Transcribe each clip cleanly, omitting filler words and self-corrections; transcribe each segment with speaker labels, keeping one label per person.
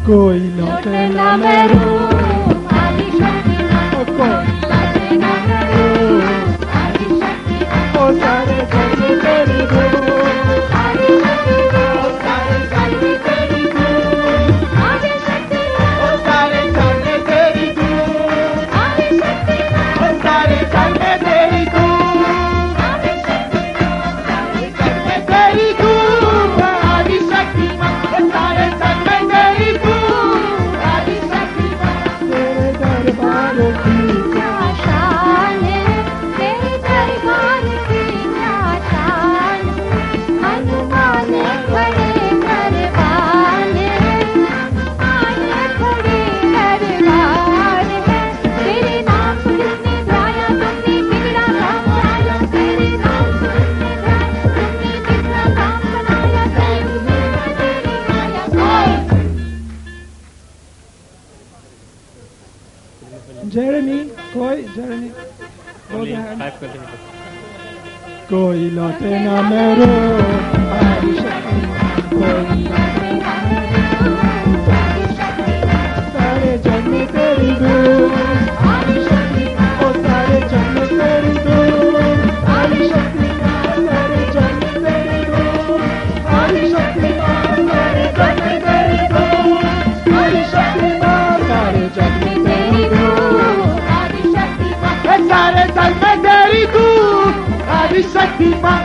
Speaker 1: कोई लौटे ना मेरो आदि शक्ति माँ, कोई लौटे ना मेरो आदि शक्ति माँ, ओ सारे जग में तेरी धूम आदि शक्ति माँ, ओ सारे जग में तेरी धूम आदि शक्ति माँ, ओ सारे जग में तेरी धूम आदि शक्ति माँ, ओ सारे जग में तेरी धूम आदि शक्ति माँ, सारे जग में तेरी धूम आदि शक्ति माँ, ओ सारे जग में तेरी धूम आदि शक्ति माँ, तेरे दरबार की क्या शान है, तेरे दरबार की क्या शान, हनुमाने खड़े दरबार है, हनुमाने खड़े दरबार है, तेरे नाम को जिसने ध्याया तुमने बिगड़ा काम बनाया, तेरे नाम को जिसने ध्याया तुमने बिगड़ा काम बनाया, तेरी महिमा तेरी माया
Speaker 2: जेरेमी कोई जेरेमी कोई लौटे ना मेरो आदि शक्ति कोई लौटे ना मेरो आदि शक्ति सारे जग में तेरी धूम आदि शक्ति ओ सारे जग में तेरी धूम आदि शक्ति सारे जग में तेरी धूम आदि शक्ति सारे जग में तेरी धूम आदि शक्ति सारे जग में तेरी धूम
Speaker 1: आदि शक्ति माँ,
Speaker 2: सारे जग में तेरी धूम आदि शक्ति माँ।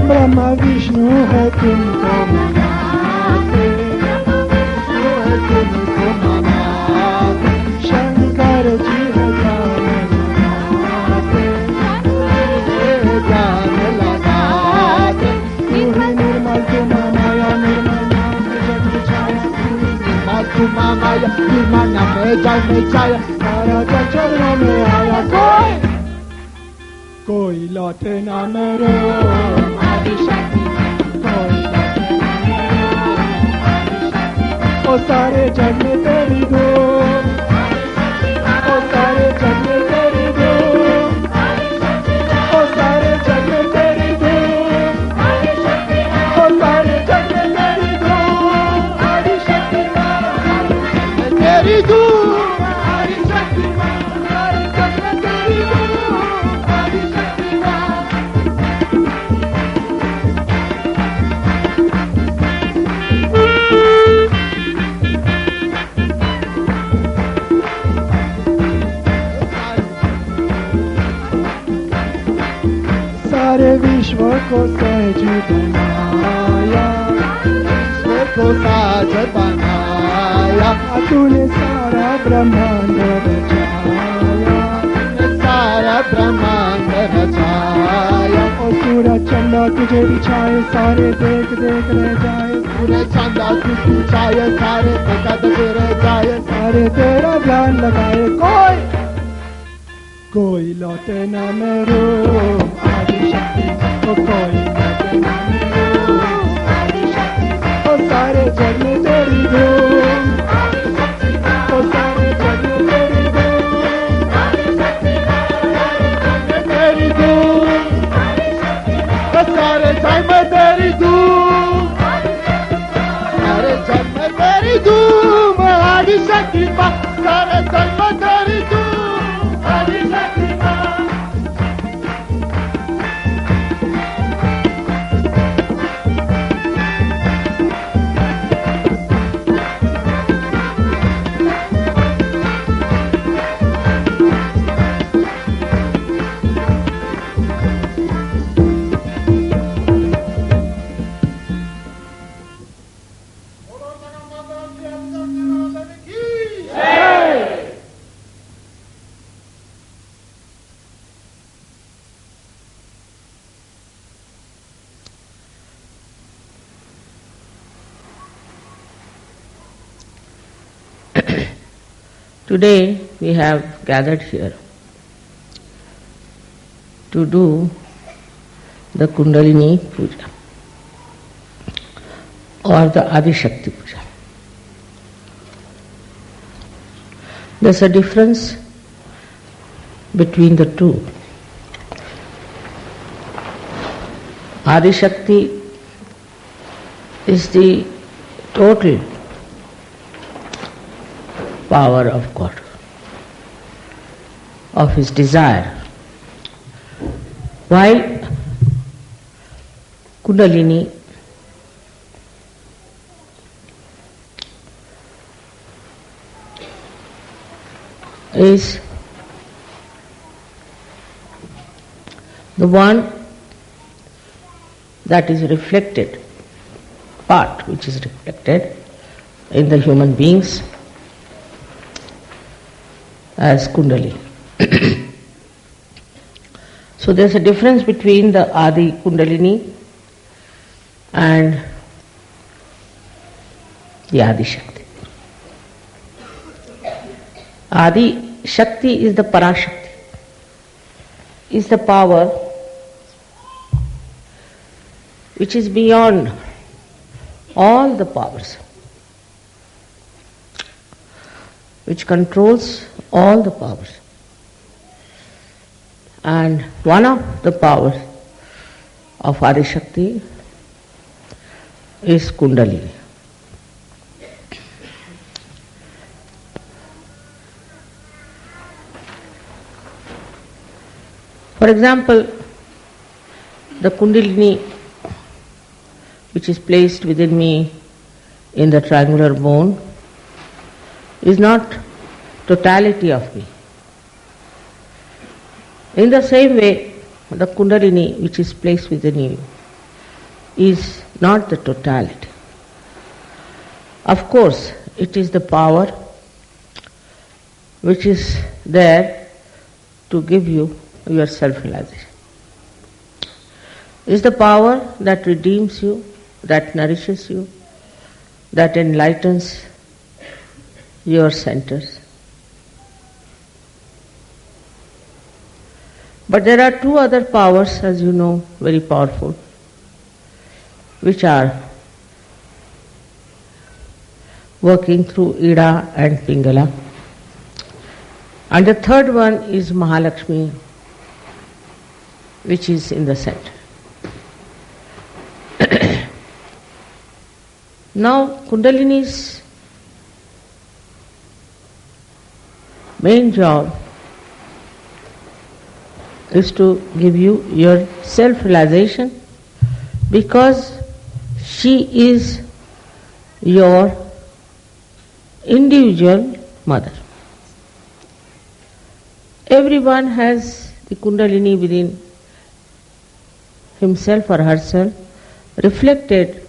Speaker 2: ब्रह्मा विष्णु है तुमको मनाते, विष्णु है तुमको मनाते, शंकर जी है जान लगाते, तू ही निर्मल तुम माया निर्मल नाम में जग बिछाया, तू माया निर्मल नाम में जग बिछाया, सारा जग चरणों में आया, कोई लौटे ना मेरो
Speaker 1: आदि शक्ति
Speaker 2: कोई लौटे ना मेरो आदि शक्ति ओ सारे जग में तेरी धूम ओ सारे जग में तेरी धूम ओ सारे जग में तेरी धूम ओ सारे जग में तेरी धूम आदि शक्ति तेरी धूम आदि शक्ति सारे जग में तेरी धूम आदि शक्ति सारे विश्व को सहज बनाया, विश्व को साज बनाया, तूने सारा ब्रह्मांड रचाया, सारा ब्रह्मांड रचाया, और सूरज चंदा तुझे बिछाए, सारे देख देख रह जाए, सूरज चंदा तुझे बिछाए, सारे देखा देखे रह जाए, सारे तेरा ध्यान लगाए, कोई लौटे ना मेरो आदि शक्ति ओ कोई लौटे ना मेरो आदि शक्ति ओ सारे जग में तेरी धूम आदि शक्ति ओ सारे जग में तेरी धूम आदि शक्ति तेरी धूम आदि शक्ति ओ सारे जग में तेरी धूम सारे जग में तेरी धूम आदि शक्ति सारे जग में तेरी धूम आदि शक्ति
Speaker 3: Today we have gathered here to do the Kundalini Puja. or the Adi Shakti Puja. There's a difference between the two. Adi Shakti is the total power of God, of His desire, while Kundalini is the one that is reflected, part which is reflected in the human beings as Kundalini. So there's a difference between the Adi Kundalini and the Adi Shakti. Adi Shakti is the Parashakti, is the power which is beyond all the powers, which controls all the powers. And one of the powers of Adi Shakti is Kundalini. For example, the Kundalini which is placed within me in the triangular bone is not totality of me. In the same way, the Kundalini which is placed within you is not the totality. Of course, it is the power which is there to give you your self-realization. It is the power that redeems you, that nourishes you, that enlightens your centers. But there are two other powers, as you know, very powerful, which are working through Ida and Pingala. And the third one is Mahalakshmi, which is in the center. Now, Kundalini's main job is to give you your self-realization, because she is your individual mother. Everyone has the Kundalini within himself or herself, reflected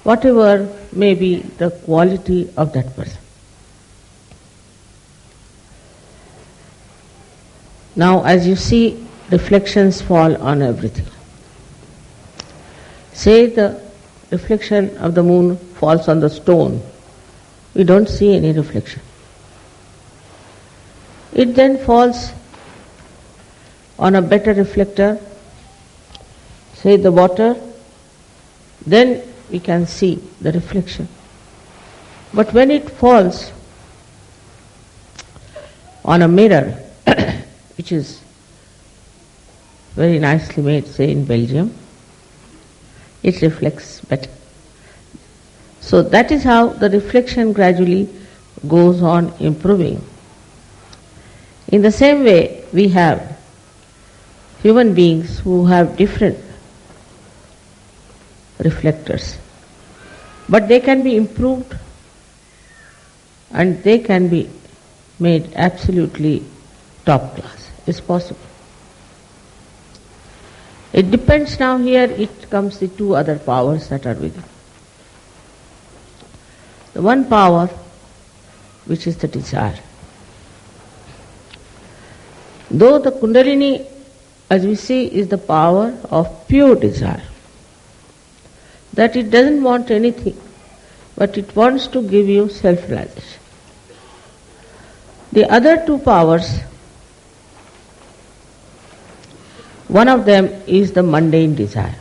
Speaker 3: whatever may be the quality of that person. Now, as you see, reflections fall on everything. Say the reflection of the moon falls on the stone, we don't see any reflection. It then falls on a better reflector, say the water, then we can see the reflection. But when it falls on a mirror, which is very nicely made, say in Belgium, it reflects better. So that is how the reflection gradually goes on improving. In the same way, we have human beings who have different reflectors, but they can be improved and they can be made absolutely top class. It's possible. It depends now. Here it comes the two other powers that are within. The one power which is the desire. Though the Kundalini, as we see, is the power of pure desire, that it doesn't want anything, but it wants to give you self-realization. The other two powers, one of them is the mundane desire.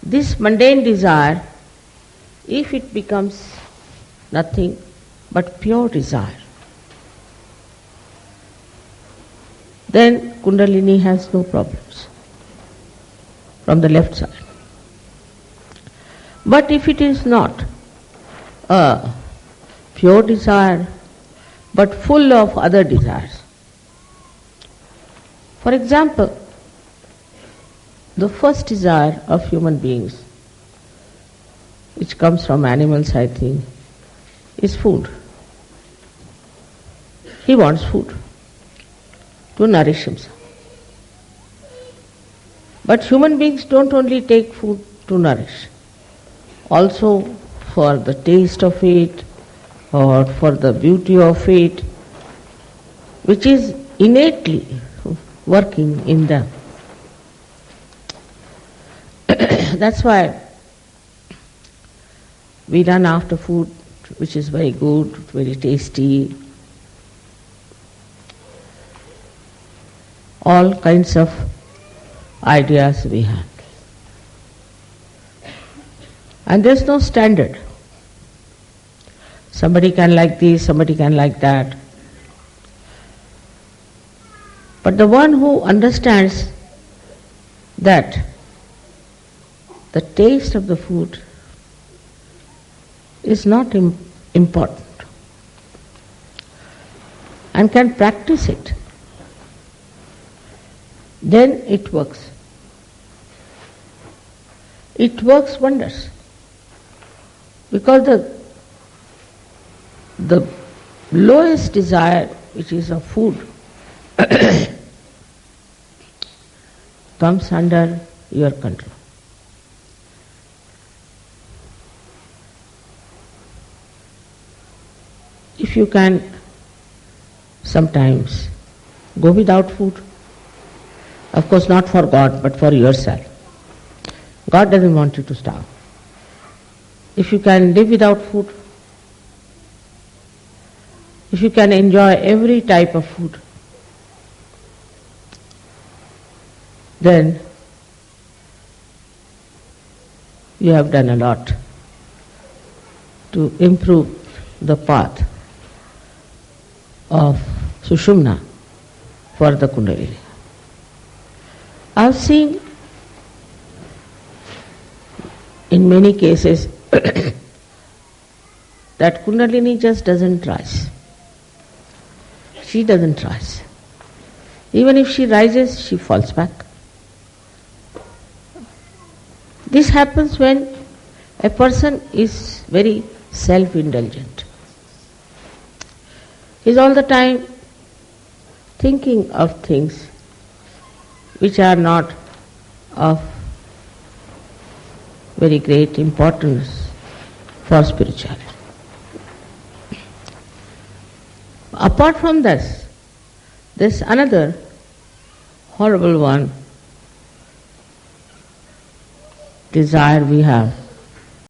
Speaker 3: this mundane desire, if it becomes nothing but pure desire, then Kundalini has no problems from the left side. But if it is not a pure desire, but full of other desires, for example, the first desire of human beings, which comes from animals, I think, is food. He wants food to nourish himself. But human beings don't only take food to nourish, also for the taste of it or for the beauty of it, which is innately working in them. That's why we run after food which is very good, very tasty, all kinds of ideas we have. And there's no standard. Somebody can like this, somebody can like that. But the one who understands that the taste of the food is not important and can practice it, then it works. It works wonders. Because the lowest desire, which is of food, comes under your control. If you can sometimes go without food, of course not for God but for yourself. God doesn't want you to starve. If you can live without food, if you can enjoy every type of food, then you have done a lot to improve the path of Sushumna for the Kundalini. I have seen in many cases that Kundalini just doesn't rise. She doesn't rise. Even if she rises, she falls back. This happens when a person is very self-indulgent. He is all the time thinking of things which are not of very great importance for spirituality. Apart from this, there's another horrible one desire we have,